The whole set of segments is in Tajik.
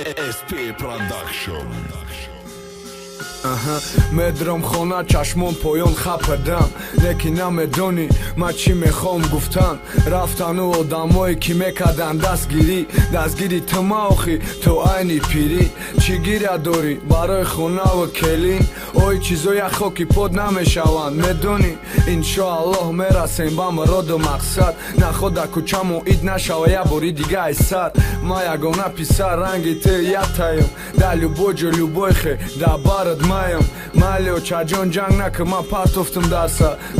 SP Production. مدرم خونه چشمون پایان خپدم لیکن نمیدونی ما چی میخوام گفتن رفتن و آدمایی که میکردن دستگیری تماخی تو عینی پیری چی گیره داری برای خونه و کلین اوی چیزای خاکی پود نمیشوند میدونی انشاءالله میرسیم به مراد و مقصد نخوده کوچمو اید نشوه یه باری دیگه ای سر ما یگانه پیسر رنگی تیم در любой любой خی در برد مایم مالیو چجان جنگ نکه ما پرت افتم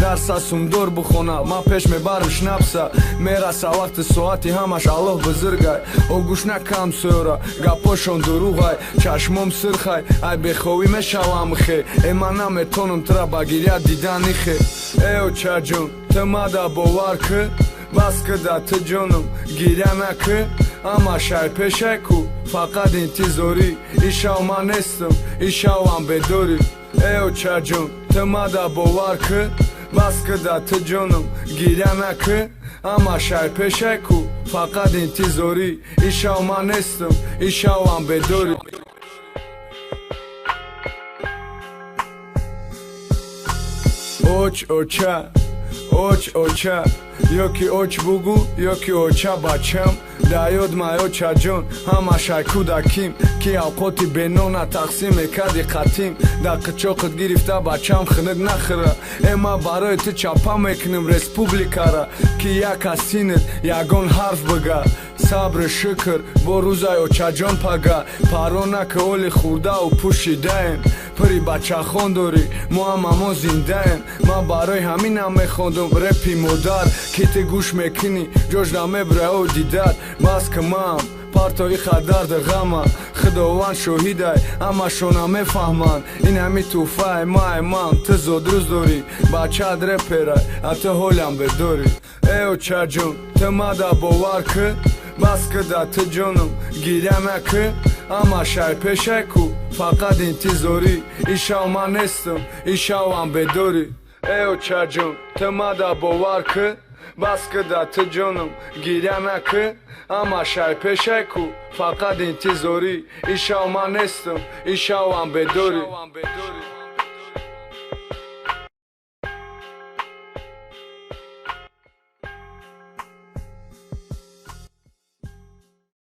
درسا سومدور بخونه ما پیش میبرم شنبسا میرسه وقت ساعتی همش الله بزرگای او گوش نکم سورا گپاشون دروغای چشمم سرخای ای بخوی میشوم خی ای من نمیتونم ترا بگیریا دیدنی خی ایو چجان تمادا باور که بس که دت جانم گیره نکه اما شای پیشه کو فقط انتظاری ایشاو من نیستم ایشاو هم بداری ایو چجان تمادا باور که بس که دت جانم گیره نکه اما شای پیشه کو فقط انتظاری ایشاو من نیستم ایشاو هم بداری اوچ یکی اوچ بگو یکی اوچا بچم دایود مایو چجون همه کودکیم که اوقاتی بینونه تقسیم کردی قطیم در قچاقت گرفته بچم خنک نخره اما برای تو چپا میکنم رسپوبلیکا را که یک سینت یگان حرف بگه صبر شکر با روزای اوچجان پگه پرانه که اولی خورده و پوشیده ایم پری بچه خون داری ما زنده ایم ما برای همین هم میخوندم رپی مادر که تی گوش میکنی جوش نمیبره و دیدد بس که من پارتایی خدرد غمه خداوند شاهیده اما شونه میفهمن این همی توفه من تو زود روز داری بچه رپره اتا حالم بداری ایو چجون تمادا باور که بس که دت جانم گیره نکه اما شای پیشه کو فقط انتظاری ایشاو من نیستم ایشاو هم بداری ایو چجون تمادا باور که بس که دت جانم گیره نکه اما شای پیشه کو فقط انتظاری ایشاو من نیستم ایشاو هم بداری